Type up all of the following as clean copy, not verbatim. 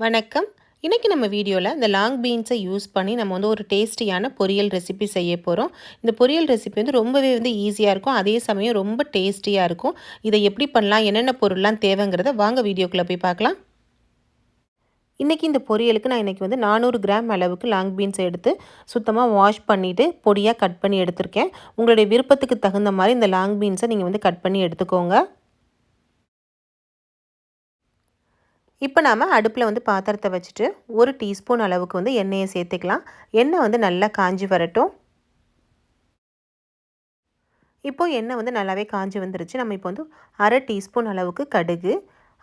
வணக்கம். இன்றைக்கி நம்ம வீடியோவில் இந்த லாங் பீன்ஸை யூஸ் பண்ணி நம்ம வந்து ஒரு டேஸ்டியான பொரியல் ரெசிபி செய்ய போகிறோம். இந்த பொரியல் ரெசிபி வந்து ரொம்பவே ஈஸியாக இருக்கும், அதே சமயம் ரொம்ப டேஸ்டியாக இருக்கும். இதை எப்படி பண்ணலாம், என்னென்ன பொருள்லாம் தேவைங்கிறத வாங்க வீடியோக்குள்ளே போய் பார்க்கலாம். இன்றைக்கி இந்த பொரியலுக்கு நான் இன்றைக்கி வந்து 400 கிராம் அளவுக்கு லாங் பீன்ஸை எடுத்து சுத்தமாக வாஷ் பண்ணிவிட்டு பொடியாக கட் பண்ணி எடுத்திருக்கேன். உங்களுடைய விருப்பத்துக்கு தகுந்த மாதிரி இந்த லாங் பீன்ஸை நீங்கள் வந்து கட் பண்ணி எடுத்துக்கோங்க. இப்போ நாம் அடுப்பில் வந்து பாத்திரத்தை வச்சுட்டு 1 டீஸ்பூன் அளவுக்கு வந்து எண்ணெயை சேர்த்துக்கலாம். எண்ணெய் வந்து நல்லா காஞ்சி வரட்டும். இப்போது எண்ணெய் வந்து நல்லாவே காஞ்சி வந்துருச்சு. நம்ம இப்போ வந்து 1/2 டீஸ்பூன் அளவுக்கு கடுகு,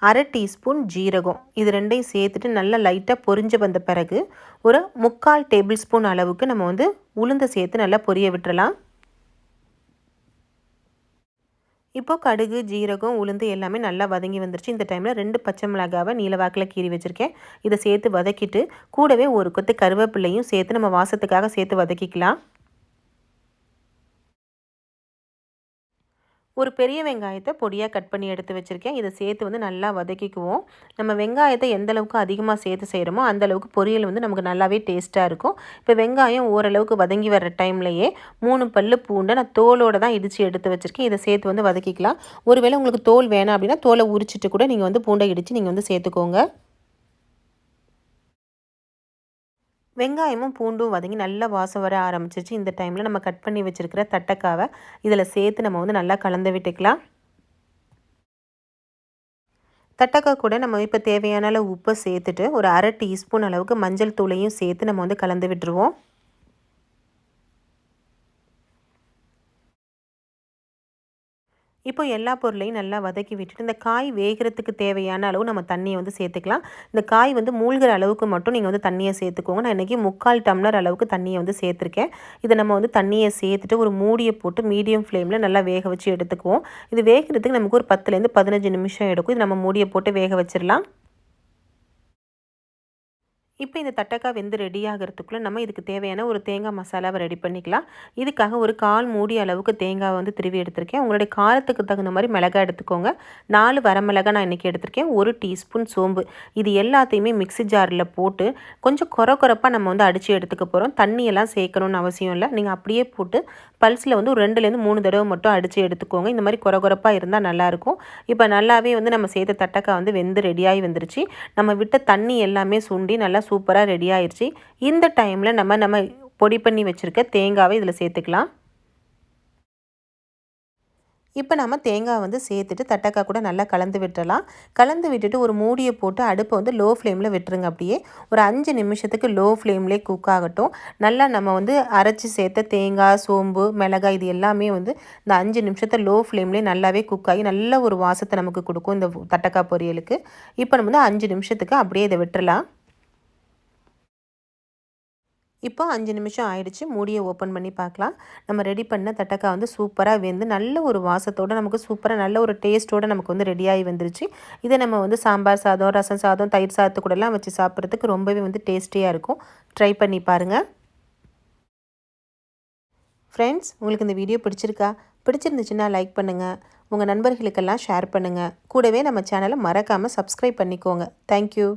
1/2 டீஸ்பூன் ஜீரகம், இது ரெண்டையும் சேர்த்துட்டு நல்லா லைட்டாக பொரிஞ்சு வந்த பிறகு ஒரு 3/4 டேபிள் ஸ்பூன் அளவுக்கு நம்ம வந்து உளுந்தை சேர்த்து நல்லா பொரிய விட்டுறலாம். இப்போது கடுகு, ஜீரகம், உளுந்து எல்லாமே நல்லா வதங்கி வந்துருச்சு. இந்த டைமில் 2 பச்சை மிளகாவை நீல வாக்கில் கீறி வச்சுருக்கேன். இதை சேர்த்து வதக்கிட்டு கூடவே ஒரு கொத்து கருவேப்பிலையும் சேர்த்து நம்ம வாசத்துக்காக சேர்த்து வதக்கிக்கலாம். ஒரு பெரிய வெங்காயத்தை பொடியாக கட் பண்ணி எடுத்து வச்சுருக்கேன். இதை சேர்த்து வந்து நல்லா வதக்கிக்குவோம். நம்ம வெங்காயத்தை எந்த அளவுக்கு அதிகமாக சேர்த்து செய்கிறோமோ அந்தளவுக்கு பொரியல் வந்து நமக்கு நல்லாவே டேஸ்ட்டாக இருக்கும். இப்போ வெங்காயம் ஓரளவுக்கு வதங்கி வர டைம்லையே 3 பல்லு பூண்டை நான் தோலோடு தான் இடித்து எடுத்து வச்சுருக்கேன். இதை சேர்த்து வந்து வதக்கிக்கலாம். ஒருவேளை உங்களுக்கு தோல் வேணாம் அப்படின்னா தோலை உரிச்சிட்டு கூட நீங்கள் வந்து பூண்டை இடித்து நீங்கள் வந்து சேர்த்துக்கோங்க. வெங்காயமும் பூண்டும் வதங்கி நல்லா வாசம் வர ஆரம்பிச்சிச்சு. இந்த டைமில் நம்ம கட் பண்ணி வச்சுருக்கிற தட்டக்காவை இதில் சேர்த்து நம்ம வந்து நல்லா கலந்து விட்டுக்கலாம். தட்டக்காய் கூட நம்ம இப்போ தேவையான அளவு உப்பை சேர்த்துட்டு ஒரு 1/2 டீஸ்பூன் அளவுக்கு மஞ்சள் தூளையும் சேர்த்து நம்ம வந்து கலந்து விட்டுருவோம். இப்போ எல்லா பொருளையும் நல்லா வதக்கி விட்டுட்டு இந்த காய் வேகிறதுக்கு தேவையான அளவு நம்ம தண்ணியை வந்து சேர்த்துக்கலாம். இந்த காய் வந்து மூழ்கிற அளவுக்கு மட்டும் நீங்கள் வந்து தண்ணியை சேர்த்துக்கோங்க. நான் இன்றைக்கி 3/4 டம்ளர் அளவுக்கு தண்ணியை வந்து சேர்த்துருக்கேன். இதை நம்ம வந்து தண்ணியை சேர்த்துட்டு ஒரு மூடியை போட்டு மீடியம் ஃப்ளேமில் நல்லா வேக வச்சு எடுத்துக்குவோம். இது வேகிறதுக்கு நமக்கு ஒரு 10லேருந்து 15 நிமிஷம் எடுக்கும். இது நம்ம மூடியை போட்டு வேக வச்சிடலாம். இப்போ இந்த தட்டக்காய் வெந்து ரெடி ஆகிறதுக்குள்ளே நம்ம இதுக்கு தேவையான ஒரு தேங்காய் மசாலாவை ரெடி பண்ணிக்கலாம். இதுக்காக ஒரு 1/4 மூடி அளவுக்கு தேங்காவை வந்து திருவி எடுத்திருக்கேன். உங்களுடைய காரத்துக்கு தகுந்த மாதிரி மிளகாய் எடுத்துக்கோங்க. 4 வரமிளகாய் நான் இன்றைக்கி எடுத்திருக்கேன். 1 டீஸ்பூன் சோம்பு, இது எல்லாத்தையுமே மிக்ஸி ஜாரில் போட்டு கொஞ்சம் கொரப்பாக நம்ம வந்து அடித்து எடுத்துக்க போகிறோம். தண்ணியெல்லாம் சேர்க்கணும்னு அவசியம் இல்லை. நீங்கள் அப்படியே போட்டு பல்ஸில் வந்து ஒரு 2லேருந்து 3 தடவை மட்டும் அடித்து எடுத்துக்கோங்க. இந்த மாதிரி கொரப்பாக இருந்தால் நல்லாயிருக்கும். இப்போ நல்லாவே வந்து நம்ம சேர்த்த தட்டக்காய் வந்து வெந்து ரெடியாகி வந்துருச்சு. நம்ம விட்ட தண்ணி எல்லாமே சுண்டி நல்லா சூப்பராக ரெடி ஆயிடுச்சு. இந்த டைமில் நம்ம பொடி பண்ணி வச்சுருக்க தேங்காவை இதில் சேர்த்துக்கலாம். இப்போ நம்ம தேங்காய் வந்து சேர்த்துட்டு தட்டக்காய் கூட நல்லா கலந்து விட்டுறலாம். கலந்து விட்டுட்டு ஒரு மூடியை போட்டு அடுப்பை வந்து லோ ஃப்ளேமில் விட்டுருங்க. அப்படியே ஒரு 5 நிமிஷத்துக்கு லோ ஃப்ளேம்லேயே குக் ஆகட்டும். நல்லா நம்ம வந்து அரைச்சி சேர்த்த தேங்காய், சோம்பு, மிளகாய் இது எல்லாமே வந்து இந்த 5 நிமிஷத்தை லோ ஃப்ளேம்லேயே நல்லாவே குக் ஆகி நல்ல ஒரு வாசத்தை நமக்கு கொடுக்கும் இந்த தட்டக்காய் பொரியலுக்கு. இப்போ நம்ம வந்து 5 நிமிஷத்துக்கு அப்படியே இதை விட்டுறலாம். இப்போ 5 நிமிஷம் ஆயிடுச்சு. மூடியை ஓப்பன் பண்ணி பார்க்கலாம். நம்ம ரெடி பண்ண தட்டக்காய் வந்து சூப்பராக வெந்து நல்ல ஒரு வாசத்தோடு நமக்கு சூப்பராக நல்ல ஒரு டேஸ்ட்டோடு நமக்கு வந்து ரெடியாகி வந்துருச்சு. இதை நம்ம வந்து சாம்பார் சாதம், ரசம் சாதம், தயிர் சாதத்து கூடலாம் வச்சு சாப்பிட்றதுக்கு ரொம்பவே வந்து டேஸ்டியாக இருக்கும். ட்ரை பண்ணி பாருங்கள். ஃப்ரெண்ட்ஸ், உங்களுக்கு இந்த வீடியோ பிடிச்சிருக்கா? பிடிச்சிருந்துச்சுன்னா லைக் பண்ணுங்கள். உங்கள் நண்பர்களுக்கெல்லாம் ஷேர் பண்ணுங்கள். கூடவே நம்ம சேனலை மறக்காமல் சப்ஸ்கிரைப் பண்ணிக்கோங்க. தேங்க்யூ.